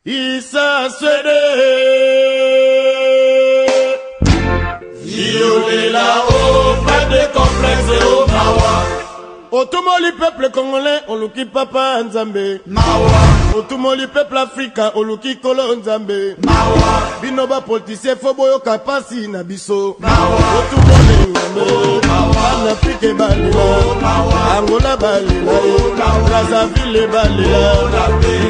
Isa Swede violer là-haut, pas de complexe au Mawa. Otumoli peuple congolais, oluki papa Nzambe Mawa. Otumoli peuple africain, oluki kolo Nzambe Mawa. Binoba politicien foboyo kapasi na biso Mawa. Otumoli Nzambe Mawa. Afrique balila Mawa. Angola balila Brazzaville balila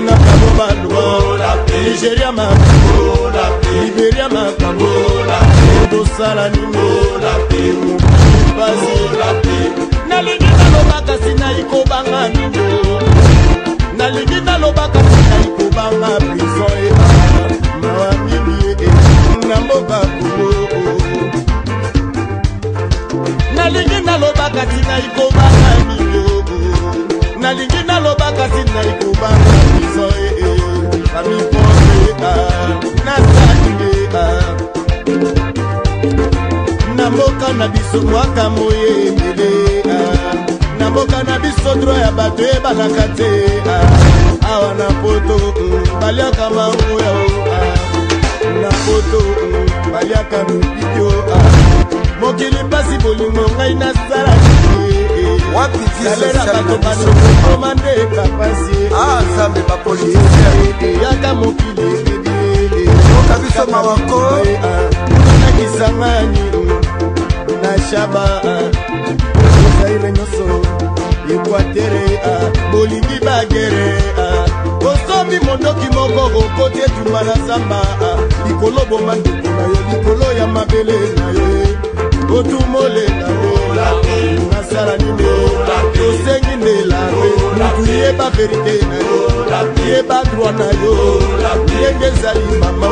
Nakabo balwa Nigeria makabo Liberia makabo Dosala nimo Nalingi nalobaka sina ikobanga nino Nalingi nalobaka sina ikobanga prison mawa mimi namboka kubo Nalingi nalobaka sina ikobanga nino Nalingi nalobaka sina ikobanga prison Fami ponse nasani Namboka na biso mwaka moye mbele Namboka na biso droit ya bato ebalaka te Awa na poto baliaka mango ya Na poto baliaka mipikyo Mokili pasi bolingo ngai na sala Salera bato bano komande kapasi Zambe ba politicien Yaka mokili Oka biso mawako Nakisangani Nashaba Ozaire nyoso Equatere Bolingi bagere Osomi mondoki moko Okote tumana samba Likolo bomando kuna yo Likolo ya mabele na yo Otumole na yo Nasara nime Osengi nelare Mutu yeba verite na yo Yeba droit na yo Yenge zali mama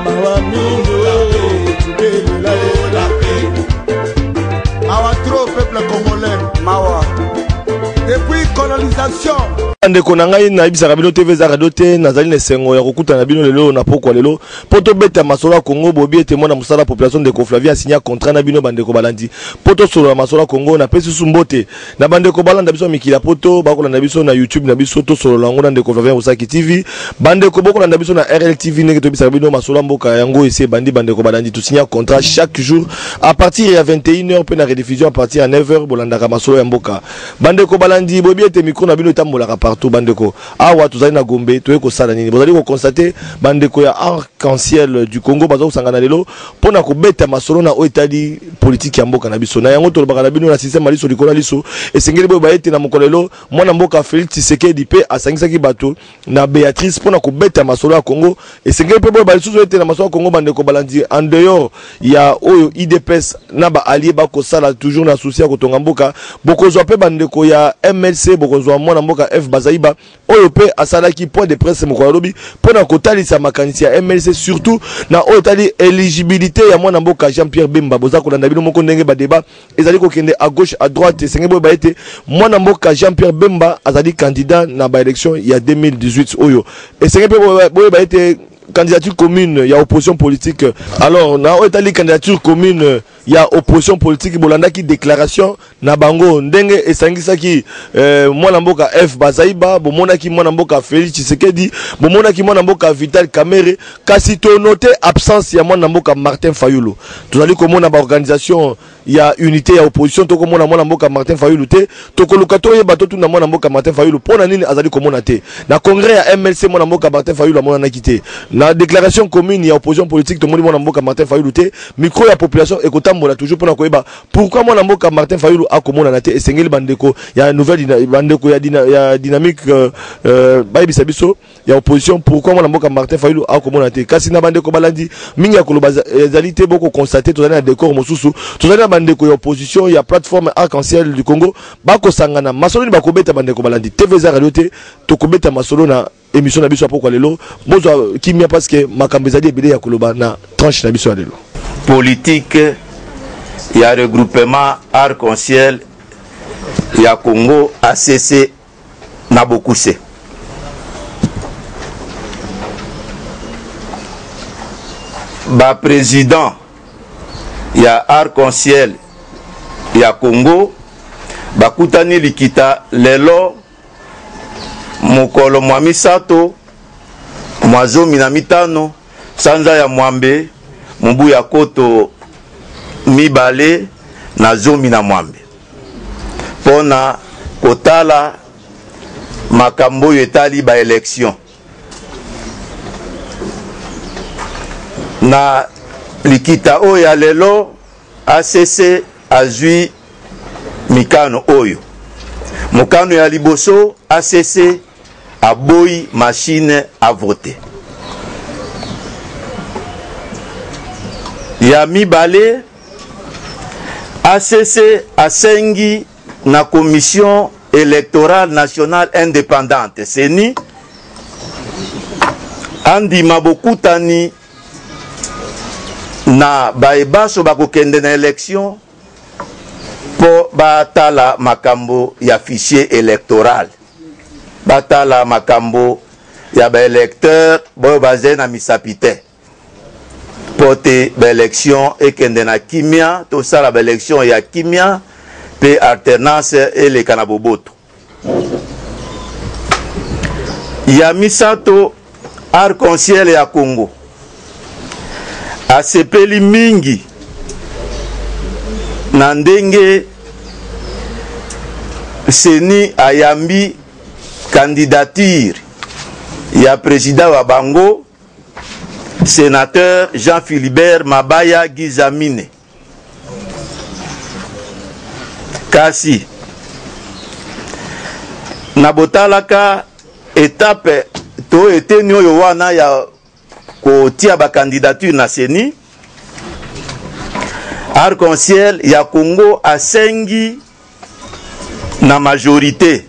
Mawa minyo Tubele la yo Awa trop peuple congolais Mawa Depuis colonisation ndeko na ngai na ibisaka bino TV za radio te nazali na sengo ya kokuta na bino lelo na pokwa lelo poto beta masolo ya Congo bobi ete mona musala population de Flavia signa contrat na bino bandeko balandi poto solo ya masolo ya Congo na pesi sumbote na bandeko balanda biso mikila poto bakolanda biso na YouTube na biso to solo lango na ndeko Flavia Osaki TV bandeko bokolanda biso na RL TV neke to bisaka bino masolo mboka yango ese bandi bandeko balandi to signa contrat chaque jour à partir ya 21h pe na rediffusion à partir ya 9h bolanda ka masolo ya mboka bandeko balandi bobi ete micro na bino tambola ka tout bandeko awa tozali na Gombe toye ko sala nini bozali ko constater bandeko ya arc-en-ciel du Congo bazo sangana lelo pona ko beta masolo na oetali politique ya mboka na biso na yango tolobaka na bino na système aliso likola liso esengeli boye baete na mokolelo mwana mboka Félix Tshisekedi pe asangisaki bato na Béatrice pona ko beta masolo ya Congo esengeli pe boye balisusu ete na masolo ya Congo bandeko balandi en dehors ya oyo IDPS na ba allié ba ko sala toujours na souci ya kotonga mboka bokozwa pe bandeko ya MLC bokozwa mwana mboka F Zaiba oyo pe asalaki point de presse moko lobi pona kotalisa makanisi ya MLC surtout na oyo tali éligibilité ya mwana mboka Jean-Pierre Bemba boza kolanda bino moko ndenge ba débat ezali ko kende à gauche à droite senge boy ba ete mwana mboka Jean-Pierre Bemba azali candidat na ba élection ya 2018 oyo et senge boy ba ete candidature commune, il y a opposition politique. Alors, na otali candidature commune, il y a opposition politique. Bolanda qui déclaration na bango ndenge esangisa ki mwana mboka F Bazaiba, bomona ki mwana mboka Félix Tshisekedi, bomona ki mwana mboka Vital Kamerhe, kasi to noté absence ya mwana mboka Martin Fayulu. Tozali komona ba organisation il y a unité ya opposition to komona mwana mboka Martin Fayulu te, to koluka to yeba to tuna mwana mboka Martin Fayulu pona nini azali komona te. Na congrès ya MLC mwana mboka Martin Fayulu amona na kité. La déclaration commune, il y a opposition politique, tout le monde mboka Martin Fayulu te, micro ya population ekotambola toujours pour koyeba pourquoi mwana mboka Martin Fayulu a komona na te esengeli bandeko ya nouvelle bandeko ya dynamique baibisa biso ya opposition pourquoi mwana mboka Martin Fayulu a komona te kasi na bandeko balandi mingi ya koloba ezali te boko constater tozali na décor mosusu tozali na bandeko ya opposition ya plateforme arc-en-ciel du Congo bako sangana masolo ni bakobeta bandeko balandi TV za radio te to kobeta masolo na émission na biso apoko lelo mozo kimia parce que makambo ezali ebele ya koloba na tranche na biso lelo politique ya regroupement arc-en-ciel ya Congo ACC na Bokuse ba président ya arc-en-ciel ya Congo bakutani likita lelo mokolo mwa misato mwazomi na mitano sanza ya mwambe mbu ya koto mibale na zomi na mwambe pona kotala makambo oyo etali ba election na likita oyo ya lelo ACC azwi mikano oyo mokano ya liboso ACC aboyi machine a voter ya mibale ACC asengi na commission électorale nationale indépendante CENI andima bokutani na baebaso bakokende na élection po batala makambo ya fichier électoral batala makambo ya baélecteur boyo baze na misapite pote baélection ekende na kimia tosala baélection ya kimia pe alternance eleka na boboto ya misato arc-en-ciel ya Congo asepeli mingi na ndenge CENI ayambi candidature ya président wa bango sénateur Jean-Philibert Mabaya Gizamine kasi na botalaka étape to eteni oyo wana ya kotia ba candidature na CENI arc-en-ciel ya Congo asengi na majorité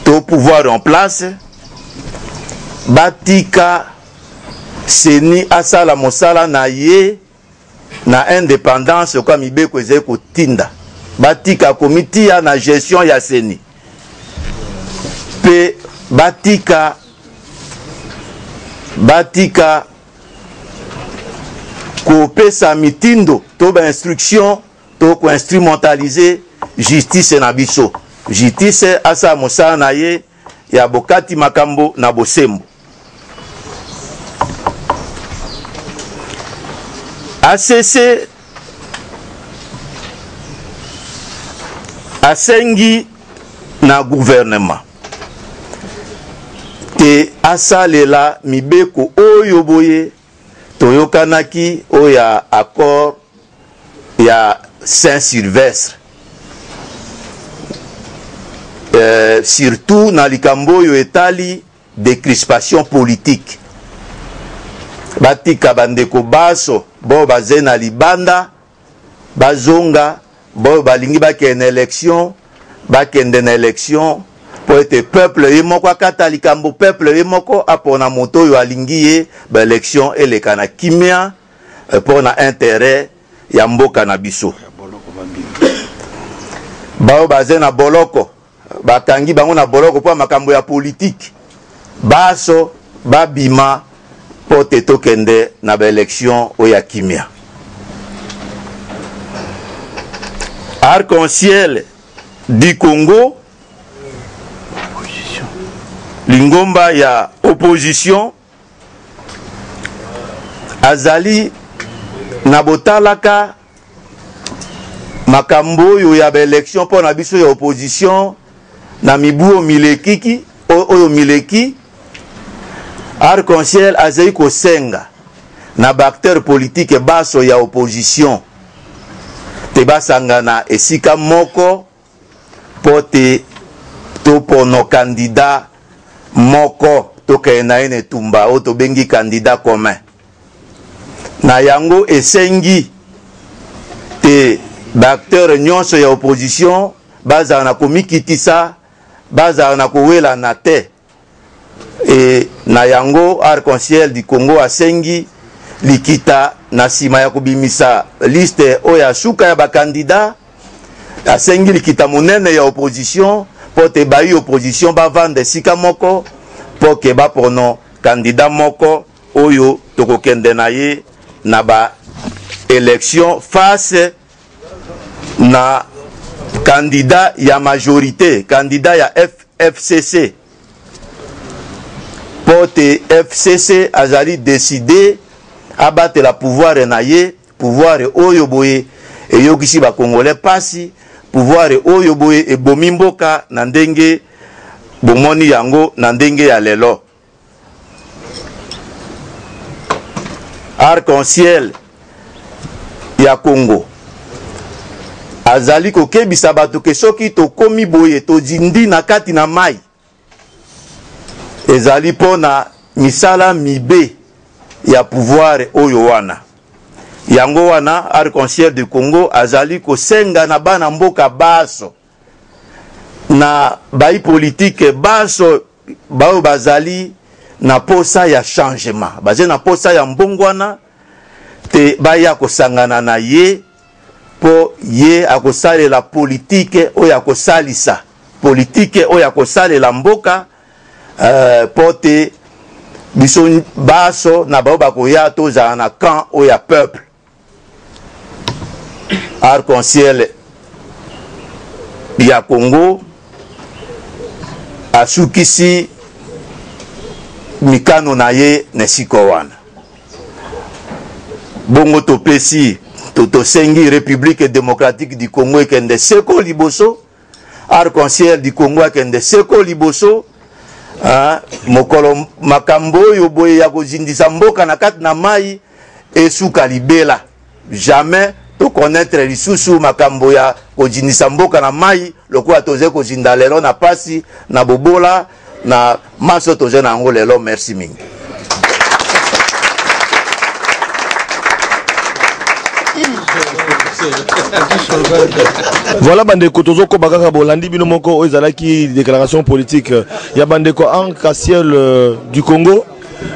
to pouvoir en place batika CENI asala mosala na ye na indépendance kwa mibeko ezali kotinda batika komiti na gestion ya CENI pe batika kopesa mitindo to ba instruction to ko instrumentaliser justice na biso justice asa mosala na ye ya bokati makambo na bosembo ACC asengi na gouvernement te asalela mibeko oyo boye toyokanaki oya accord ya Saint-Sylvestre surtout na likambo oyo etali décrispation politique batika bandeko baso bo baze na libanda bazonga bo balingi bakende na élection po ete peuple ye moko akata likambo peuple ye moko apona moto oyo alingi ye ba élection eleka na kimia pona intérêt ya mboka na biso bao baze na boloko bakangi bango na boloko po makambo ya politique baso babima po te tokende na ba élection oyo ya kimia arc-en-ciel du Congo lingomba ya opposition azali na botalaka makambo oyo ya ba élection po na biso ya opposition na mibuo milekiki oyo mileki arc-en-ciel azali kosenga na acteur politique baso ya opposition te basangana esika moko po te topono candidat moko tokena ene tumba o to bengi candidat commun na yango esengi te acteur nyonso ya opposition baza na komikitisa baza na kowela na te e na yango arc-en-ciel du Congo asengi likita na sima ya kubimisa liste oya suka ya bakandida asengi likita monene ya opposition po te bayi opposition bavande sika moko po ke bapono candidat moko oyo tokokende na ye na ba élection face na candidat ya majorité candidat ya FCC Porte FCC azali décidé abattre la pouvoir naye, pouvoir oyo boye et yokisi ba Congolais pasi, pouvoir oyo boye e bomimboka na ndenge bomoni yango na ndenge ya lelo. Arc-en-ciel ya Congo azali kokebisa bato ke soki tokomi boye tozindi na kati na mai ezali pona misala mibe ya pouvoir oyo wana. Yango wana Arc-en-ciel du Congo azali kosenga na bana mboka baso na bai politique baso bao bazali na posa ya changement, baze na posa ya mbongwana te baya kosangana na ye po ye akosale la politique oyo akosalisa politique oyo akosale la mboka pote biso baso na bao bakoya tozala na camp oyo ya peuple. Arc-en-ciel ya Congo asukisi mikano na ye nesiko wana. Bongo topesi tosengi République démocratique du Congo ekende seko liboso, Arc-en-ciel du Congo ekende seko liboso, mokolo makambo oyo boye ya kozindisa mboka na kati na mai esuka libela. Jamais to connaître lisusu makambo ya kozindisa mboka na mai lokola toze kozinda lelo na pasi na bobola na maso toze na ngo lelo. Merci mingi. Voilà bandeko tozoko bakaka bolandi bino moko ezalaki déclaration politique ya bandeko Arc-en-ciel du Congo.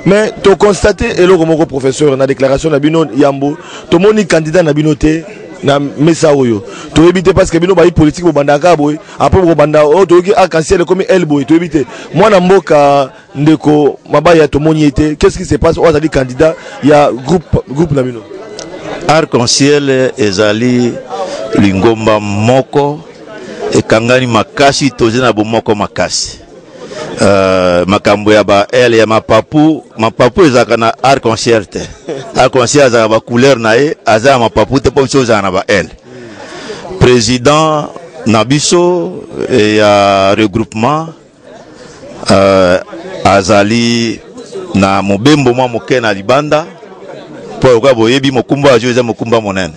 Mais tu constates et le professeur na déclaration na bino yambo to moni candidat na bino te na mesa oyo to éviter parce que bino ba politique bo bandaka boy après bo banda o to ki Arc-en-ciel comme el boy to éviter moi na mboka ndeko mabaya to moni été qu'est-ce qui se passe aux ali candidat il y a groupe na bino Arc-en-ciel ezali lingomba moko e kangani makasi tozena bo moko makasi. Makambo ya ba ele ya mapapu ezaka na Arc-en-ciel te. Arc-en-ciel azaka ba couleur na ye azaka mapapu te po chose na ba ele. Président Nabiso et ya regroupement azali na mobembo mwa moke na libanda po kwa boyebi mokumba ajoza mokumba monene.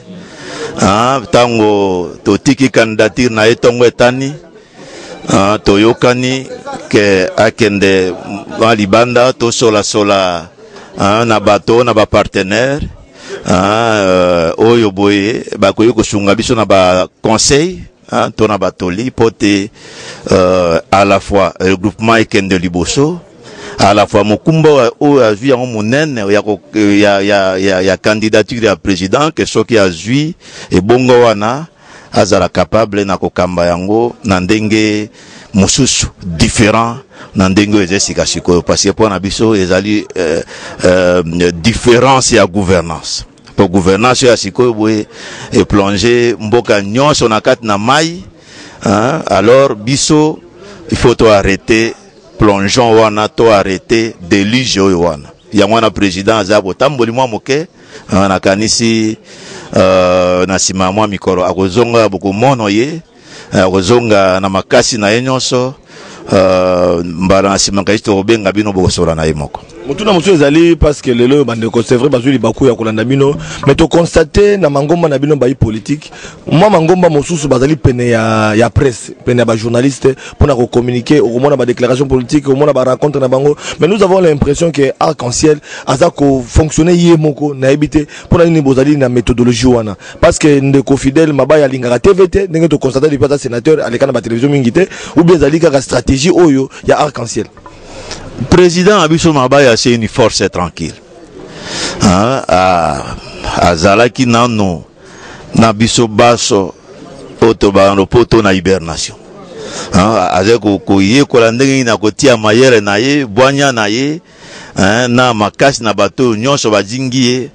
Tango totiki candidature na etongo etani toyokani ke akende ba libanda to sola na bato na ba partenaire oyo boye bakoyo kosunga biso na ba conseil to na batoli pote à la fois regroupement ekende liboso à la fois mokumba o azui en monene ya candidature ya président que soki azui et bongo wana azala capable na kokamba yango na ndenge mususu différent na ndenge ezesika sikoyo parce que pour na biso ezali différence ya gouvernance pour gouvernance ya sikoyo boye et plonger mboka nyonso na kati na mai alors biso il faut to arrêter plongeon wana to arrêter déluge oyo wana ya mwana président azabo tamboli mwa moke na kanisi na sima mwa mikoro akozonga boko mono ye akozonga na makasi na yenyonso mbala na sima kaito obenga bino boko sora na yemoko mutuna musu ezali parce que lelo bandeko c'est vrai bazuli baku ya kolanda bino mais to constater na mangomba na bino ba politique moi mangomba mosusu bazali pene ya presse pene ya ba journaliste pour na communiquer au moins ba déclaration politique au moins ba rencontre na bango mais nous avons l'impression que Arc-en-ciel aza ko fonctionner yemoko na ebité pour na ni bozali na méthodologie wana parce que ndeko fidèle mabaya lingaka TVT ndenge to constater le président sénateur aleka na ba télévision mingité ou bien zali ka stratégie oyo ya Arc-en-ciel. Président Abisso Mabaya c'est une force tranquille. Azalaki nano Nabiso Basso Otobano poto na hibernation. Azeko koye kolandenge na kotia mayere na ye boanya na ye na makasi na bato nyonso badingie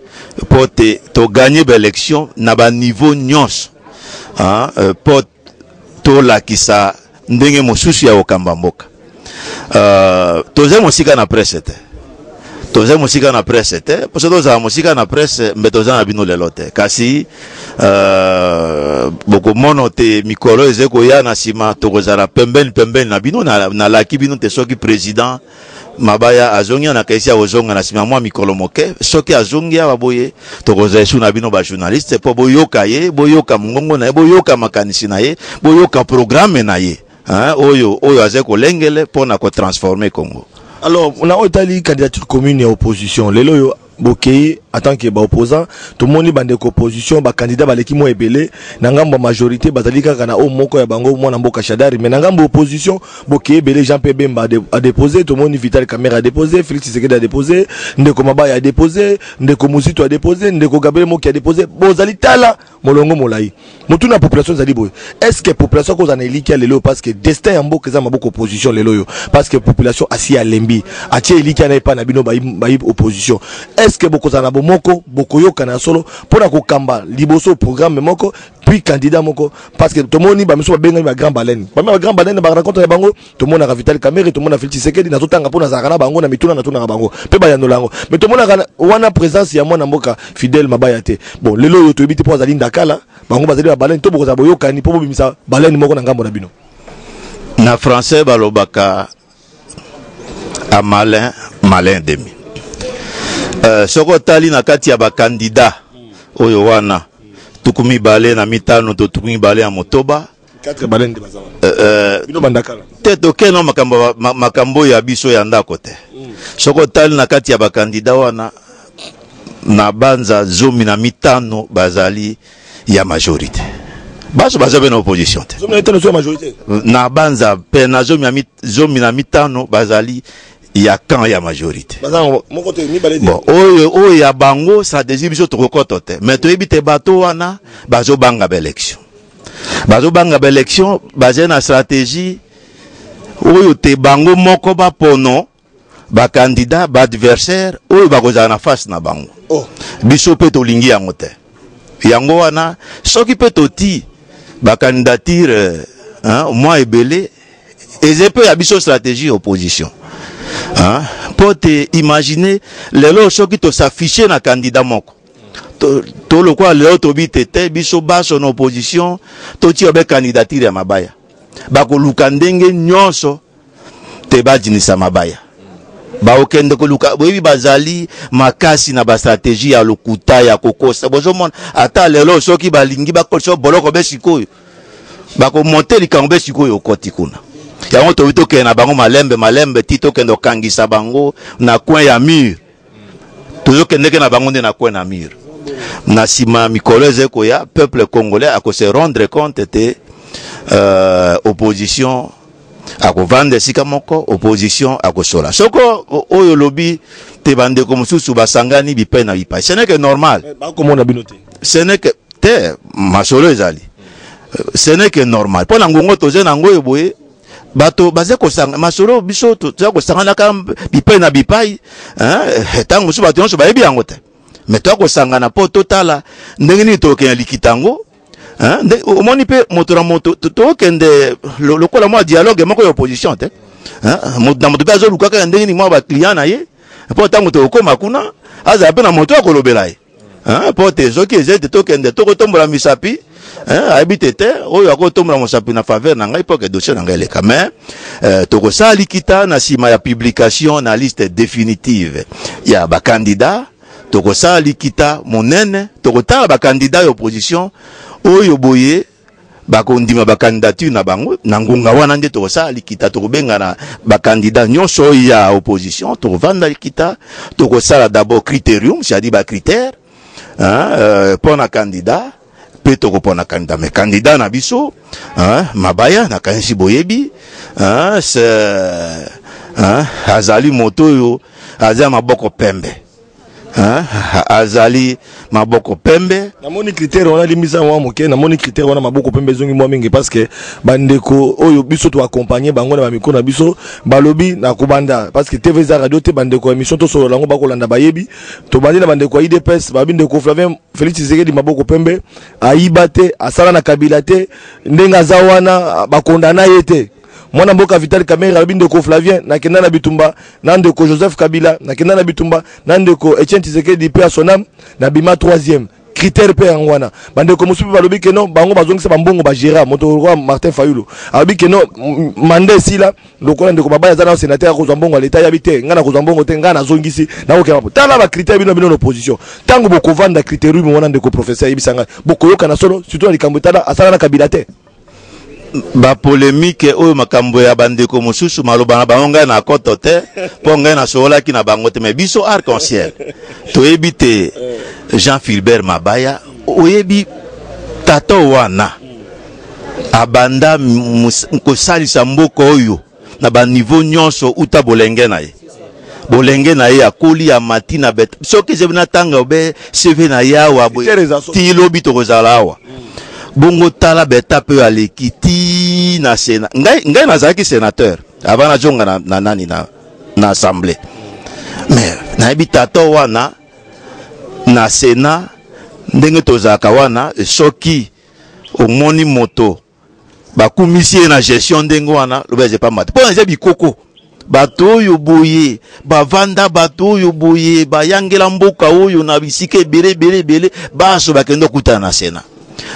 pote to gagner l'élection na ba niveau nyonso. Pot to lakisa ndenge mosusu ya okamba mboka. toze mosika na presse te. Toze mosika na presse te. Parce que toza mosika na presse mbe toza na bino lelo te. Kasi boko mono te mikolo ezeko ya na sima tokozala pembeni na bino na laki bino te soki président Mabaya azongia na kaisi ozonga na sima mwa mikolo moke soki azongia baboye tokozala su na bino ba journaliste po boyoka ye boyoka mongongo na ye boyoka makanisi na ye boyoka programme na ye oyo azeko lengele pona ko transformer Congo. Alors on a otali candidature commune et opposition lelo yo bokei en tant que opposant tout le monde bande opposition ba candidat baleki mo ebele na ngambo majorité bazali kaka na o moko ya bango mwana mboka Shadari mais na ngambo opposition bokei ebele Jean Pierre Bemba a déposé tout le monde Vital Kamerhe a déposé Félix Tshisekedi a déposé Ndeko Mabaya a déposé Ndeko Muzito a déposé Ndeko Gabriel Moki a déposé bozali tala molongo molai motu na population zali boy est-ce que population ko zana eliki lelo parce que destin ya mboka za maboko opposition lelo yo parce que population asi ya lembi atie eliki na epa na bino ba opposition est-ce que boko zana moko bokoyoka na solo pona ko kamba liboso programme moko puis candidat moko parce que tout le monde ba miso benga ba grand baleine ba rencontre bango tout le monde a Vital Kamerhe tout le monde a Félix Tshisekedi na totanga pona zakana bango na mituna na tuna bango pe ba yanolango mais tout le monde wana présence ya mwana mboka Fidèle Mabaya te bon lelo yo to ebite po zali ndakala bango bazali ba baleine to bokoza boyoka ni po bimisa baleine moko na ngambo na bino na français balobaka a malin demi. Soko tali na kati ya ba candidat oyo wana tukumi bale na mitano to tukumi bale ya motoba 4 baleine de bazama bino bandakala te toke no makambo ya biso ya ndako te soko tali na kati ya ba candidat wana na banza zomi na mitano bazali ya majorité baso bazabe na opposition te zomi na mitano so majorité na banza pe na zomi na mitano bazali ya camp ya majorité. Bon, oyo ya bango stratégie biso tokokoto te. Mais toyebite bato wana bazo banga ba élection. Bazo banga ba élection basé na stratégie oyo te bango moko ba pono ba candidat ba adversaire oyo bakoza na face na bango. Oh, biso pe to lingi yango te. Yango wana soki pe toti ba candidature moi ebele ezepe ya biso stratégie opposition. Pour te imaginer lelo soki to s'afficher na candidat moko to le quoi lelo to bitete biso baso na opposition to ti obe candidature ya Mabaya ba ko luka ndenge nyonso te bajinisa Mabaya ba okende ko luka boyebi bazali makasi na ba stratégie ya lokuta ya kokosa bozo mon ata lelo soki balingi ba koso boloko be sikoyo ba ko monter likambe sikoyo okoti kuna yango to wito ke na bango malembe tito kendo kangisa bango na coin ya mur tozo kende ke na bango nde na coin na mur na sima mikolo ezeko ya peuple congolais ako se rendre compte te opposition ako vande sika moko opposition ako sola soko oyo lobi te bande ko mususu basangani bipai na bipai ce n'est que normal ba ko mona binote ce n'est que te masolo ezali ce n'est que normal pona ngongo toze na ngoyo boye bato baze ko sanga masolo biso to ko sanga na ka bipai na bipai tango musu bato nyonso bayebi yango te mais to ko sanga na po totala ndenge ni to ke likitango omoni pe moto na moto to kende lokola mo dialogue moko ya opposition te na moto pe azo lukaka ndenge ni mo ba client na ye po tango to ko makuna aza pe na moto akolobela ye po te zoki ezete to kende to ko tombola misapi habite te oyo akotombola mosapi na faveur na ngai po ke dossier na ngai leka mais toko sa likita na sima ya publication na liste définitive ya ba candidat toko sa likita monene toko ta ba candidat ya opposition oyo boye bakondima ba candidature na bango na ngunga wana nde toko sa likita toko benga na ba candidat nyonso ya opposition toko vanda likita toko sala d'abord critérium c'est-à-dire ba critère pour na candidat pe toko pona candidat mais candidat na biso Mabaya na kanisi boyebi azali moto yo azali maboko pembe azali maboko pembe na moni critère wana limisa mwa moke na moni critère wana maboko pembe zongi mwa mingi parce que bandeko oyo biso to accompagner bango na bamiko na biso balobi na kubanda parce que TV za radio te bandeko émission to solo lango bakolanda bayebi to bandi na bandeko IDPS babindeko Flavien Félix Tshisekedi maboko pembe aibate asala na Kabila te ndenga za wana bakondana yete mwana mboka Vital Kamerhe alobi ndeko Flavien nakenda na bitumba na ndeko Joseph Kabila nakenda na bitumba na ndeko Etienne Tshisekedi pe à son âme na bima 3e critère pe ngwana bandeko musubi balobi ke non bango bazongisa bambongo ba gérer moto roi Martin Fayulu alobi ke non mande sila lokola ndeko babaya zana sénateur ko zambongo à l'état yabite ngana ko zambongo te ngana zongisi na ko kema tala ba critère bino bino l'opposition tango boko vanda critère bi mona ndeko professeur yibisanga boko yoka na solo surtout na likambo tala asala na Kabila te ba polémique oyo makambo ya bandeko mosusu maloba na bango ngai na koto te po ngai na sola ki na bango te mais biso arc-en-ciel toyebi te Jean-Philbert Mabaya oyebi tato wana abanda kosalisa mboka oyo na ba niveau nyonso uta bolenge na ye akoli ya matina bet soki zebina tanga obe CV na yawa ti lobi to kozala awa bongo tala beta pe aleki ti na sena ngai nazaki sénateur avant na jonga na nani na assemblée mais na ebitato wana na sena ndenge tozaka wana soki omoni moto bakumisi na gestion ndenge wana lobeze pa mate po nze bikoko bato oyo boye bavanda bato oyo boye bayangela mboka oyo na bisika ebele baso bakendo kutana na sena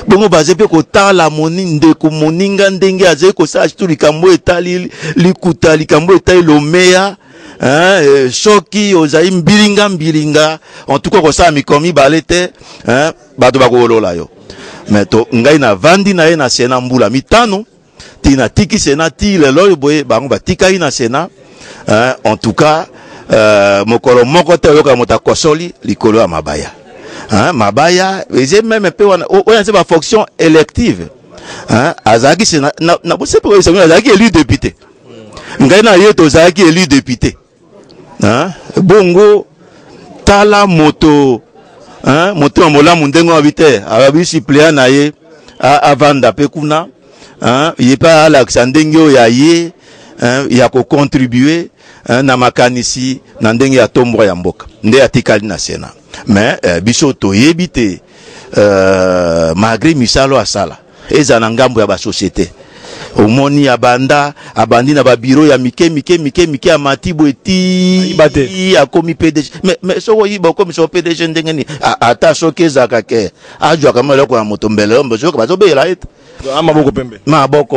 bongo bazepe kotala ndeko moninga ndenge azali kosala tu likambo etali likuta likambo etali lomeya soki ozali mbilinga en tout cas kosala mikomi balete bato bakolola yo mais to ngai na vandi na ye na sena mbula mitano tina tiki sena ti lelo boye bango batikaki na sena en tout cas mokolo moko te oyoka moto akosoli likolo ya Mabaya Mabaya eze même pe wana oya ba fonction élective azaki sena na bose pe azaki élu député ngai na ye to azaki élu député bongo tala moto moto molamu ndengo habite ababi suppléant na ye avanda pe kuna ye pa Alexandre ngio ya ye ya ko contribuer na makanisi na ndenge ya tombo ya mboka nde atikali na sena mais biso toyebi te malgré misalo asala eza na ngambo ya ba société omoni abandi na ba bureau ya mike ya matibo eti akomi PDG mais soko yiba komi so PDG ndenge ni ata soki ezaka ke ajwa kama loko ya moto mbele mbozo bazobela ete maboko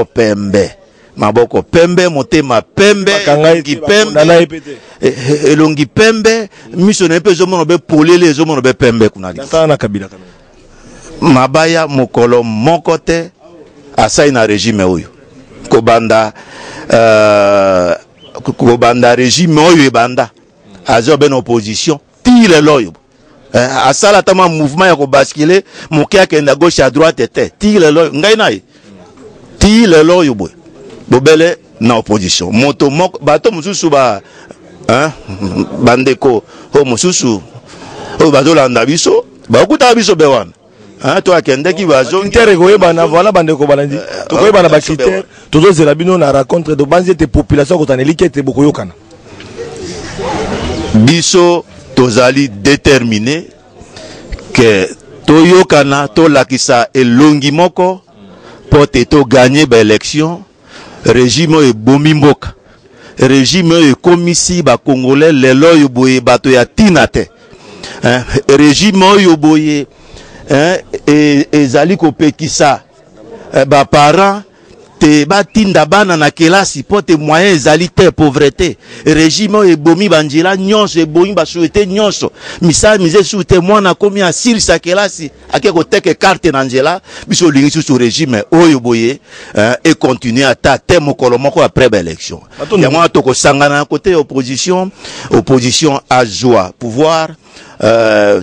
pembe motema pembe elongi pembe miso na pe zomono be polele zomono be pembe kuna na Kabila Mabaya mokolo mokote asai na régime oyo kobanda régime oyo ebanda azo ben opposition tire loyo asala tama mouvement ya ko basculer mokia kenda gauche à droite te tire loyo ngai nayi tire loyo boy bobele na opposition moto moko bato mususu bandeko ho mususu o bazolanda biso bakuta biso bewana to akendeki bazo interego bana voilà bandeko balandi to koyeba ba critère tozo zela bino na rencontre de banze te population ko taneliki te bokoyokana biso tozali déterminé que toyokana to lakisa elongi moko pote to gagner ba élection régime e bomi mboka régime e komisi ba congolais lelo yo boye bato ya tinate régime yo boye ezali kopekisa ba parents te batinda bana na kelasi pote moyen ezali te pauvreté régime e bomi banjila nyonso e bomi ba souhaité nyonso misala mise souhaité mwana komi asili sa kelasi akeko teke carte na njela biso lingi sur régime oyo boye et continuer ata te mokolo moko après ba élection yango to ko sangana côté opposition a joie pouvoir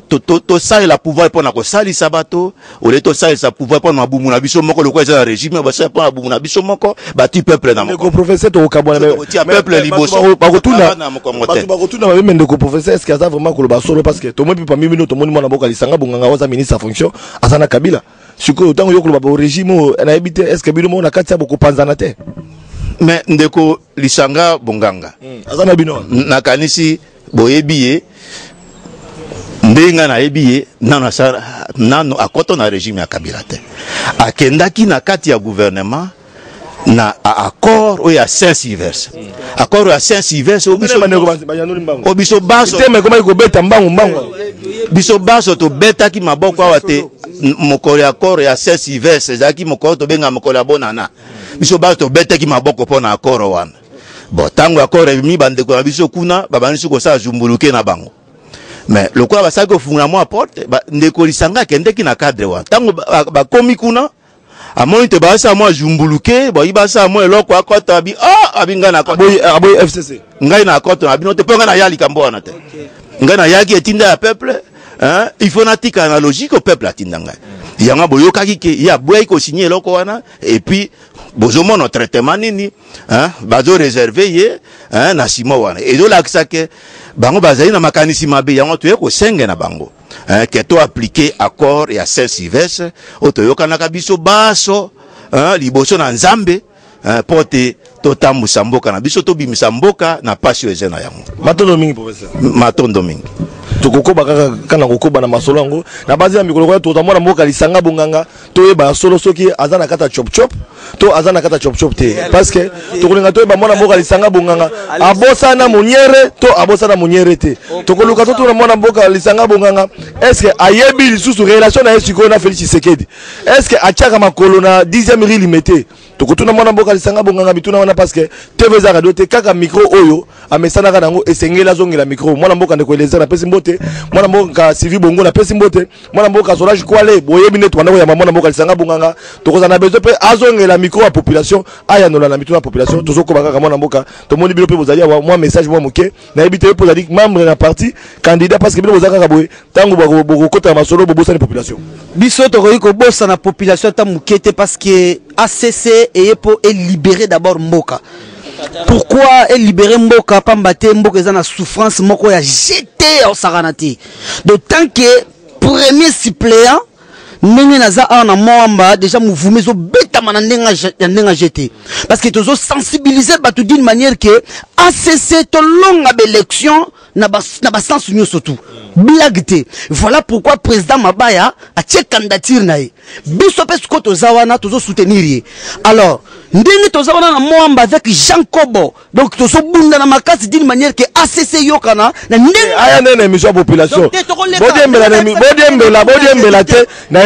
to sali la pouvoir pour na ko sali sabato ou le to sali sa pouvoir pour na bumu na biso moko le ko eza régime ba sa pour na bumu na biso moko ba ti peuple na moko professeur to kabona peuple liboso ba kotuna ba mende ko professeur est-ce que ça vraiment ko ba solo parce que to mo pipa mimi to mo mona boka lisanga bunganga waza ministre fonction asana Kabila siko tango yokolo ba régime na ebite est-ce que bino mo na katia boko panzana te mais ndeko lisanga bunganga asana bino na kanisi boyebiye ndenga na ebiye nano akoto na régime ya Kabila te akendaki na kati ya gouvernement na accord oyo ya Saint-Sylvestre. Accord ya Saint-Sylvestre obiso baso te me comment ikobeta mbangu biso baso to beta ki maboko awa te mokolo ya accord ya Saint-Sylvestre zaki mokolo to benga mokolo ya bonana biso baso to beta ki maboko pona accord wana. Bon tango accord mi bande ko biso kuna babanisi ko sa zumbuluke na bango. Mais le quoi basaki ofungula mo apporte ndeko lisanga kende ki na cadre wa tango ba komi kuna amoni te basa mo jumbuluke bo ibasa mo eloko akota bi abinga na akota aboy FCC ngai na akota abino te ponga na yali kambo na te ngai na yaki etinda ya peuple hein il faut natika na logique au peuple atinda ngai yanga boyoka ki ya boy ko signer eloko wana et puis bozomo no traitement nini hein bazo réserver ye hein na simo wana et do lakisa ke bango bazali na makanisi mabe yango to yeko senge na bango hein que to appliquer accord ya Saint-Sylvestre otoyoka na kabiso baso hein liboso na nzambe pote totambusa mboka na biso to bimisa mboka na pasio ezena yango matondo mingi professeur matondo mingi tokokoba kaka kana kokoba na masolo yango na bazi ya mikolo kwa totamona mboka lisanga bonganga toyeba solo soki azana kata chop chop to azana kata chop chop te parce que tokolinga toyeba mona mboka lisanga bonganga abosa na monyere to abosa na monyere te tokoluka to tuna mona mboka lisanga bonganga est-ce que ayebi lisusu relation na esiko na Félix Tshisekedi est-ce que achaka makolo na 10e ri limité tokotuna mona mboka lisanga bonganga bituna wana parce que TV za radio te kaka micro oyo amesana kana ngo esengela zongela micro mwana mboka ndeko eleza na pesi mbote mwana mboka Sylvie Bongo na pesi mbote mwana mboka Solange Kwale boyebi neto wana ya mwana mboka lisanga bonganga tokoza na bezo pe azongela micro ya population aya nola na mituna population tozoko baka mwana mboka to moni bilo pe bozali wa moi message moi moke na ebité pe bozali membre na parti candidat parce que bilo bozaka ka boye tango boko kota masolo bobosa ni population biso to ko bossa na population ta mukete parce que ACC et pour libérer d'abord Mboka. Pourquoi libérer Mboka pambate Mboka ezana souffrance moko ya jeté au Saranati. D'autant que premier suppléant ndenge naza na mwamba déjà mouvement zo beta manandenga jeté parce que tozo sensibiliser batu d'une manière que ACC to longa élection na ba sens nyoso tout blague. Voilà pourquoi président Mabaya a tché candidature nae biso pe ko tozawana tozo soutenir. Alors ndenge tozawana na mwamba avec Jean Kobo donc tozo bunda na makasi d'une manière que ACC yokana na ndenge aya nene mission population bodiembela te na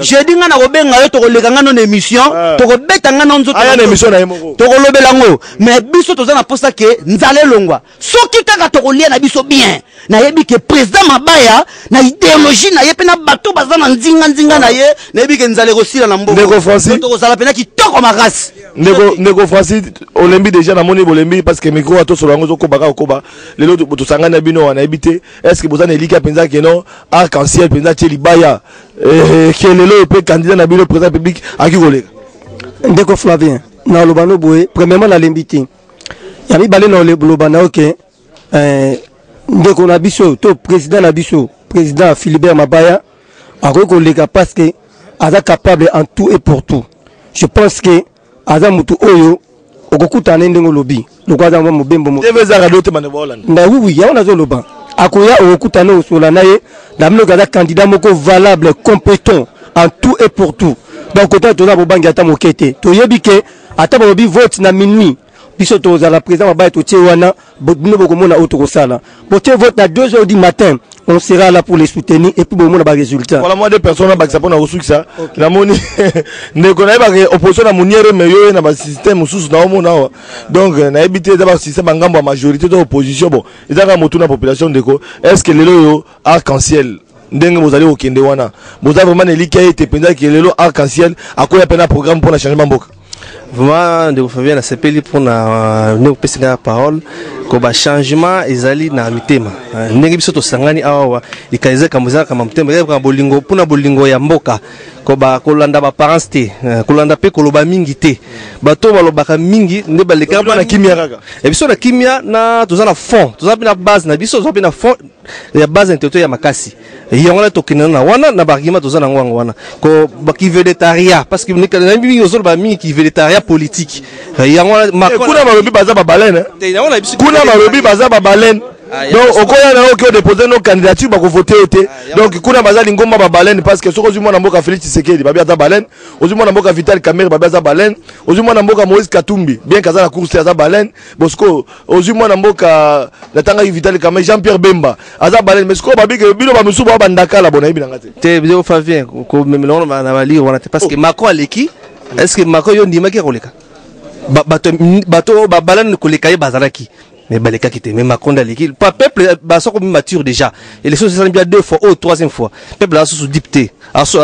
je dis nga na kobenga yo tokoleka nga non émission tokobeta nga non nzoto aya na émission na yemoko tokolobela ngo mais biso toza na posa ke nzale longwa soki kaka tokolia na biso bien na yebi ke président Mabaya na idéologie na ye pe na bato baza na nzinga na ye na yebi ke nzale kosila na mboka Ndeko Francis tokozala pena kitoko makasi Ndeko Francis olembi déjà na moni bolembi parce que micro ato solo ngo zoko baka koba lelo to sangana bino na ebité est-ce que bozana elika penza ke non arc-en-ciel penza teli baya que lelo peut candidat na bino président public akikoleka Ndeko Flavien na lobano boye premièrement na lembité ya mi balé na lobana OK ndeko na biso to président na biso président Philibert Mabaya akoleka parce que aza capable en tout et pour tout. Je pense que aza mutu oyo okokuta ndengo lobi lokwaza mo bembo mo TV za radio te mane Holland na oui ya ona zo loba akoya okokuta no sola naye na mino kaza candidat moko valable compétent en tout et pour tout. Donc autant to na bobangi ata mokete to yebi ke ata bobi vote na minuit biso to za la président Mabaya to tie wana bino bokomona auto kosala bote vote na 2h du matin on sera là pour les soutenir et puis bon ba résultat voilà moi deux personnes ba ça pona osukisa na moni ndeko na ba opposition na moniere meyo na ba système mususu na omona donc na ebité da ba système ngambo majorité de opposition bon ezanga motu na population ndeko est-ce que lelo yo arc-en-ciel ndenge bozali okende wana boza vraiment elika ete penza ke lelo arc-en-ciel akoya pena programme pour la changement mboka vraiment de Fabien na sepeli pour na ne pesi na parole ko ba changement ezali na mitema ndenge biso to sangani awa ikaize kamuza kama mtemba ya bolingo puna bolingo ya mboka ko ba kolanda ba parents te kolanda pe koloba mingi te bato balobaka mingi nde baleka na kimia kaka e biso na kimia na tozana fond tozana na base na biso tozana na fond ya base intellectuelle ya makasi yango la tokina na wana na bargima tozana ngwango wana ko baki vegetariat parce que nika na mingi ozolo ba mingi ki vegetariat politique yango kuna malobi baza ba baleine kuna malobi baza ba baleine donc okoya na oki déposer nos candidatures ba ko voter ete donc kuna bazali ngomba ba baleine parce que soko zimo na mboka Félix Tshisekedi babi ata baleine ozimo na mboka Vital Kamerhe babi ata baleine ozimo na mboka Moïse Katumbi bien kaza na course ata baleine bosco ozimo na mboka na tanga Vital Kamerhe Jean-Pierre Bemba ata baleine mais soko babi ke bino ba musu ba bandaka la bona ibina ngate te bideo Flavien ko memelo na bali wana te parce que Macron aleki est-ce que Macron yo ndima ki koleka bato ba baleine koleka ye bazalaki mais baleka qui était même Macron l'équipe pas peuple bah ça comme mature déjà et les choses se sont bien 2 fois ou 3e fois peuple là sous dicté à sous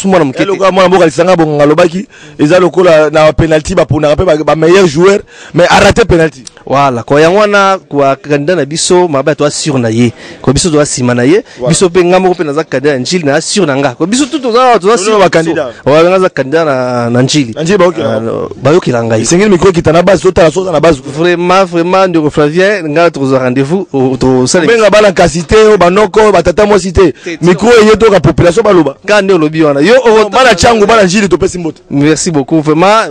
moi et le gars moi mboka lisanga bon ngalobaki eza lokola na penalty ba pona ba meilleur joueur mais arrêter penalty voilà ko yangwana kwa candidat na biso maba to assure na ye ko biso to asima na ye biso pe ngamo ko pe na za candidat njili na assure na nga ko biso tout to assure ba candidat wala nga za candidat na njili ba yoki la ngai sengeli micro qui tana base tota na base vraiment de Flavien nga to rendez-vous to sale benga bala kasité o banoko batata mo cité micro yeto ka population baloba kande lobi wana yo bana changu bana njili to pesi mbote merci beaucoup vraiment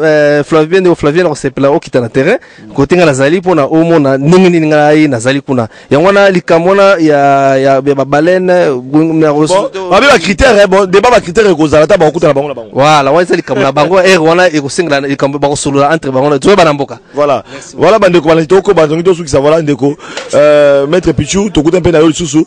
Flavien on s'est pla au qui na terrain côté nga nazali pona o mona ningi ngai nazali kuna yangwana likamona ya ba baleine na reso ba ba critère bon débat ba critère ko zalata ba okuta na bango na bango voilà wana likamona bango wana e ko singla likambo ba ko solo entre bango to ba namboka voilà voilà bande ko bana toko ba zongi to suki ça voilà ndeko maître Pichou to kuta pe na yo susu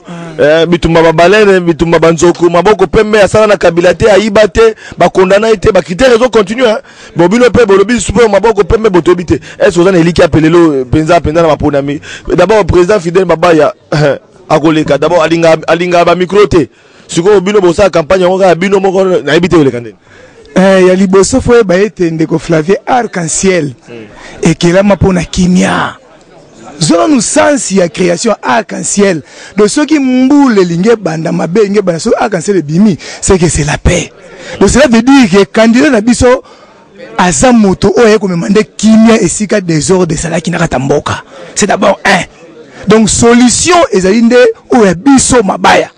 bitumba ba baleine bitumba banzoko maboko pembe ya sala na kabilate aibate ba condamner été ba critère zo continue hein bon bino pe bolobi super maboko pembe botobite est-ce que on eliki apelelo penza na maponami d'abord président Fidel Mabaya akoleka d'abord alinga ba micro te siko bino bosa campagne ngo ka bino moko na ebite oleka ndeni ya liboso fo ba ete ndeko Flavien arc-en-ciel et kelama pona kimia zona nous sens ya création arc-en-ciel de ceux qui mboule linge banda mabe linge banda so arc-en-ciel bimi c'est que c'est la paix donc cela veut dire que candidat na biso aza moto oye ko memande kimia esika désordre de sala kinaka tamboka c'est d'abord un donc solution ezali nde oya biso mabaya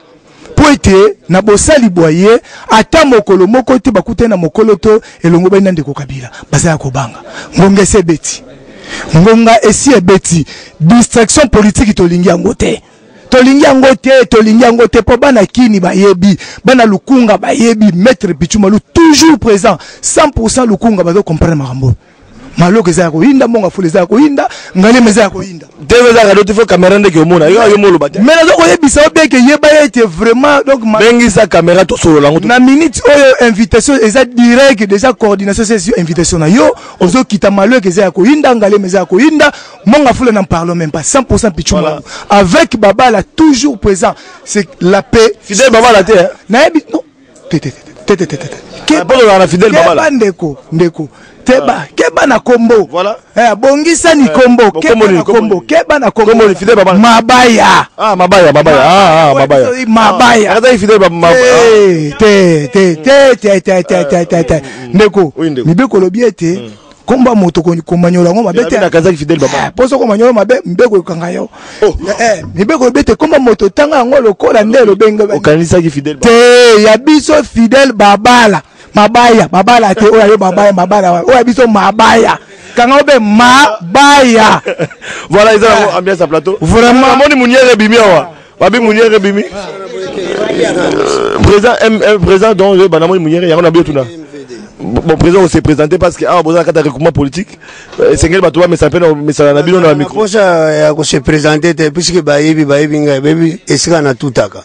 po ete na bosali boye ata mokolo moko te bakute na mokolo to elongo bana ndeko Kabila bazala ko banga ngonga sebeti ngonga esi ebeti distraction politique tolingi yango te tolingi yango te po bana kini bayebi bana lukunga bayebi maître Pichumalu toujours présent 100% lukunga bazo comprendre makambo maloko za ko hinda monga fule za ko hinda ngale meza ko hinda dewe za ka fo caméra ndeke omona yo molo bate mais nazo ko yebisa obeke yeba ete vraiment donc bengi sa caméra to solo lango na minute oyo invitation eza direct déjà coordination c'est invitation na yo ozo kita maloko za ko hinda ngale meza ko hinda monga fule n'en parlons même pas 100% Pichumalu avec Babala toujours présent c'est la paix Fidèle Babala te na yebi non na Fidèle Babala ndeko Teba, keba na kombo. Voilà. Bongisa ni kombo. Keba na kombo. Keba na kombo. Mabaya. Ah, Mabaya. Mabaya. Regardez Fidèle Mabaya. Te. Ndeko. Mibeko lobiete. Komba moto ko manyola ngo mabete. Na Kazaki Fidèle Baba. Poso ko manyola mabe mbeko kanga yo. Mibeko lobete komba moto tanga ngo lokola ndelo benga. Okanisa ki Fidèle. Te ya biso Fidèle Babala. Mabaya te oya yo mabaya oya biso mabaya kanga obe mabaya voilà ils ont ambiance à plateau vraiment moni muniere bimi wa babi muniere bimi présent donc banamo muniere ya on a bien tout là bon président on s'est présenté parce que ah boza kata recoupement politique sengel bato mais ça peine mais ça na bino na micro posa ya ko se présenter puisque bayibi nga baby esika na tutaka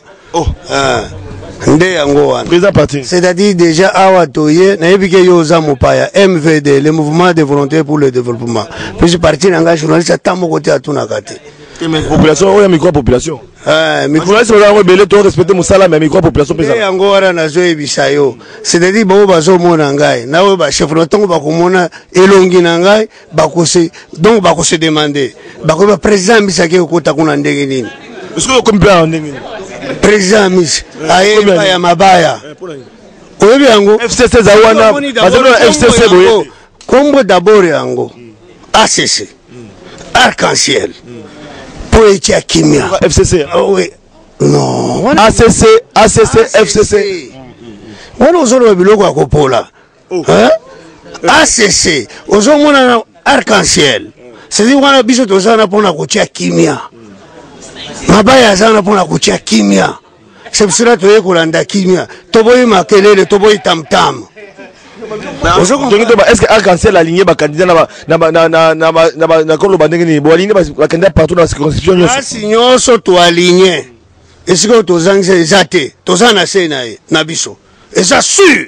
c'est-à-dire déjà awatoye na yebike yoza mopaya MVD le mouvement de volonté pour le développement puis parti nanga journaliste tamo côté atuna kate mais population oya micro population population oya belé to respecter musala mais micro population pesa yango wana nazo ebisa yo c'est-à-dire bo bazo mona ngai na we ba chef no tongo ba komona elongi na ngai ba ko se donc ba ko se demander ba ko président misake ko ta kuna ndenge nini est-ce que comme bien ndenge président mis ayeba ya mabaya oyebi yango FCC zawana bazalo FCC boye kombo d'abord yango ACC arc-en-ciel poetia kimia FCC oui non ACC FCC wana ozolo biloko akopola ACC ozomona arc-en-ciel c'est-à-dire wana biso tozana pona kotia kimia mabaya azana mpona kotia kimia c'est pour cela toye kolanda kimia toboyi makelele toboyi tamtam. Est-ce que Arc-en-Ciel a aligné les candidats na koloba ndenge bo aligné ba candidats partout dans la circonscription nyonso? Asi nyonso to aligné. Est-ce que tozangisa ezate tozana senaye na biso? Eza sûr.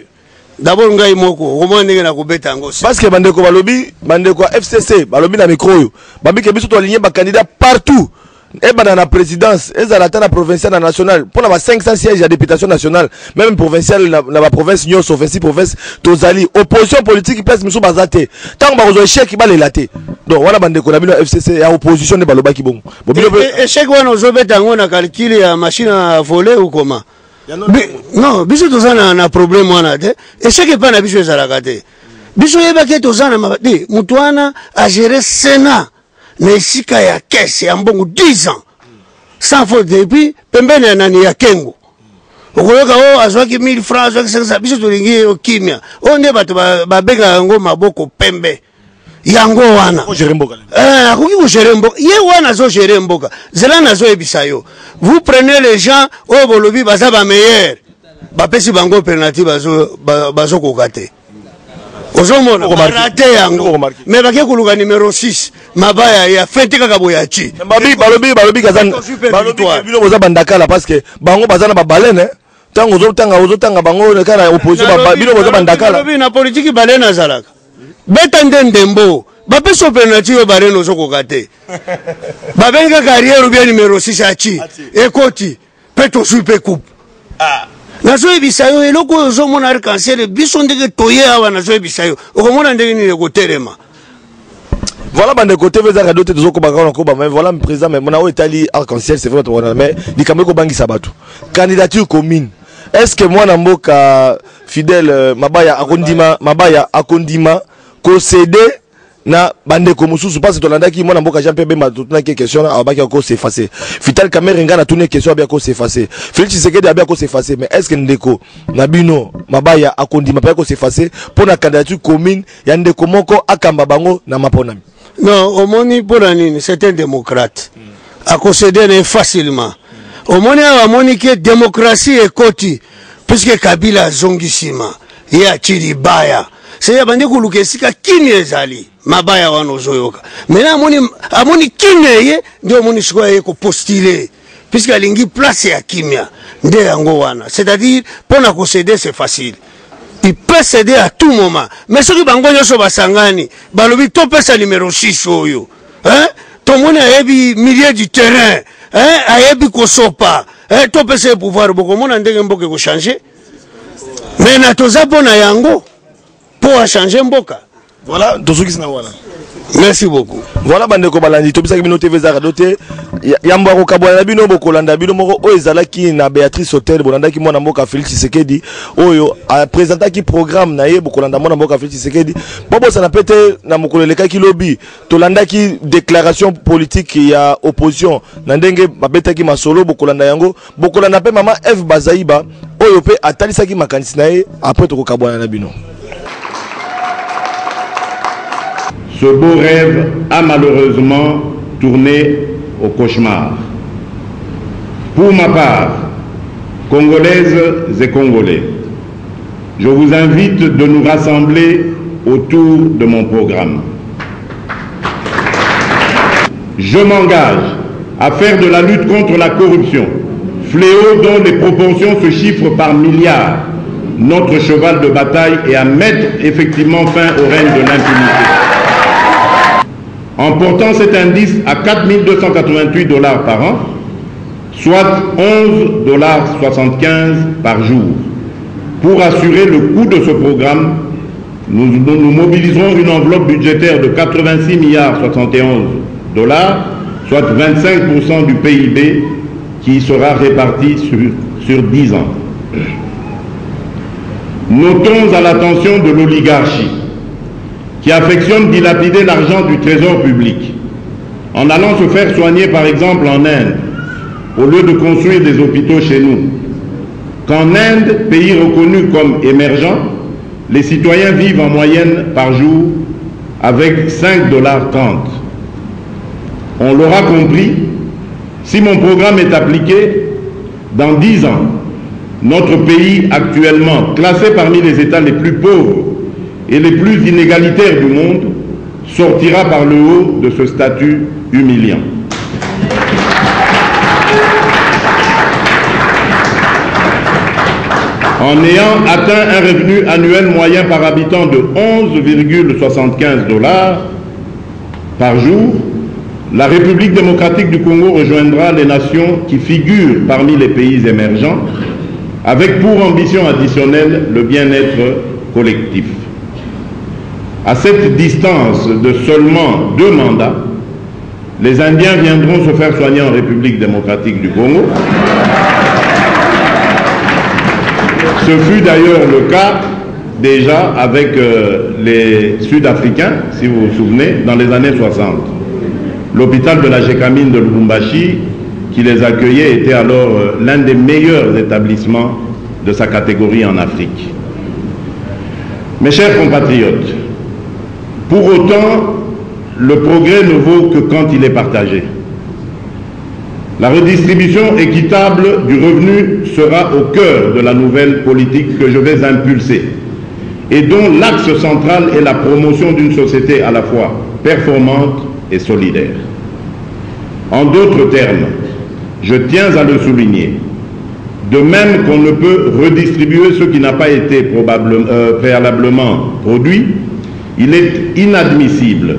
D'abord ngai moko comment ndenge na kobeta ngo. Parce que bandeko balobi bandeko FCC balobi na micro yo. Babi ke biso to aligné ba candidats partout. Et dans la présidence, et dans la provinciale et nationale, pour la 500 sièges à députation nationale, même provinciale, dans la province, nous sommes 26 provinces, Tozali, opposition politique qui place Moussou Bazate. Tant que vous avez échec, qui va les latter. Donc voilà, bande de la FCC, et opposition de Baloba qui bon. Échec, on a calculé la machine à voler ou comment? Non, biso tozana na problème wana te. Échec est pas na biso ezalakate. Biso yebake tozana mabati, mutuana a géré Sénat. Nesika ya kese ya mbongo 10 ans sans faute depuis pembene ya nani ya kengo okoyoka o azwaki 1000 francs azwaki 500 biso tolingi o kimia o nde bato babenga yango maboko pembe yango wana akoki kogere mboka ye wana azogere mboka zela nazoyebisa yo vous prenez les gens oyo bolobi baza bameilleur bapesi bango alternative bazokoka te. Ozomona barate yango mais bake kuluka numéro 6 mabaya ya fete kaka boyachi balobi kazan balobi bino boza bandakala parce que bango bazana ba balene tango ozotanga bango kana opposition bino boza bandakala balobi na politique balene azalaka beta ndembo bapeso alternative balene ozokoka te babenga carrière bien numéro 6 achi ekoti peto supe coupe nazoyebisa yo eloko oyo ozomona Arc-en-Ciel biso ndenge toye awa nazoyebisa yo okomona ndenge nini kotelema. Voilà bande côté veza radio te zoko bakana ko ba mais voilà président mais mona o etali Arc-en-Ciel c'est vrai to mais likameko bangi sabatu candidature commune. Est-ce que moi na mboka fidèle mabaya akondima ko céder na bande ko mususu parce que tolanda ki mona mboka Jean Pierre matutuna ki question abaki ko s'effacer Vital Kamerhe nga na tune question abia ko s'effacer Félix Tshisekedi abia ko s'effacer mais est-ce que ndeko na bino mabaya akondima pa ko s'effacer pour la candidature commune ya ndeko moko akamba bango na mapona? Non, omoni pona nini c'est un démocrate akosede facilement omoni amoni que démocratie ekoti puisque Kabila zongisima ya chiribaya c'est bande kuluka esika kini ezali mabaya wana ozoyoka maintenant amoni kine ye ndio amoni sikoya ye kopostile puisque alingi place ya kimia nde yango wana c'est-à-dire pona kocéder c'est facile il peut céder à tout moment mais soki bango nyonso basangani balobi topesa numéro 6 oyo tomoni ayebi milieu du terrain ayebi kosopa topesa pouvoir bokomona ndenge mboka ekochange mais na toza mpona yango pour changer mboka. Voilà, voilà. Merci beaucoup. Voilà bandeko balandi tobisa bino TV za radote yamba ko kabwana bino bokolanda bino moko o ezalaki na Béatrice Hotel bolanda ki mwana mboka Félix Tshisekedi oyo a présenter ki programme na ye bokolanda mwana mboka Félix Tshisekedi bobo sana pete na mokoleleka ki lobby tolanda ki déclaration politique ya opposition na ndenge babetaki masolo bokolanda yango bokolanda pe mama F Bazaiba oyo pe atalisaki makanisi na ye après to ko kabwana na bino. Ce beau rêve a malheureusement tourné au cauchemar. Pour ma part, Congolaises et Congolais, je vous invite de nous rassembler autour de mon programme. Je m'engage à faire de la lutte contre la corruption, fléau dont les proportions se chiffrent par milliards, notre cheval de bataille et à mettre effectivement fin au règne de l'impunité. En portant cet indice à 4 288 $ par an, soit 11,75 $ par jour. Pour assurer le coût de ce programme, nous mobiliserons une enveloppe budgétaire de 86,71 milliards $, soit 25% du PIB qui sera réparti sur 10 ans. Notons à l'attention de l'oligarchie qui affectionne dilapider l'argent du trésor public en allant se faire soigner par exemple en Inde au lieu de construire des hôpitaux chez nous. Qu'en Inde, pays reconnu comme émergent, les citoyens vivent en moyenne par jour avec 5,30 $. On l'aura compris, Si mon programme est appliqué, dans 10 ans, notre pays, actuellement classé parmi les États les plus pauvres et les plus inégalitaires du monde, sortira par le haut de ce statut humiliant. En ayant atteint un revenu annuel moyen par habitant de 11,75 $ par jour, la République démocratique du Congo rejoindra les nations qui figurent parmi les pays émergents, avec pour ambition additionnelle le bien-être collectif. À cette distance de seulement 2 mandats, les Indiens viendront se faire soigner en République démocratique du Congo. Ce fut d'ailleurs le cas déjà avec les Sud-Africains, si vous vous souvenez, dans les années 60. L'hôpital de la Gécamine de Lubumbashi, qui les accueillait, était alors l'un des meilleurs établissements de sa catégorie en Afrique. Mes chers compatriotes, pour autant, le progrès ne vaut que quand il est partagé. La redistribution équitable du revenu sera au cœur de la nouvelle politique que je vais impulser et dont l'axe central est la promotion d'une société à la fois performante et solidaire. En d'autres termes, je tiens à le souligner, de même qu'on ne peut redistribuer ce qui n'a pas été préalablement produit, il est inadmissible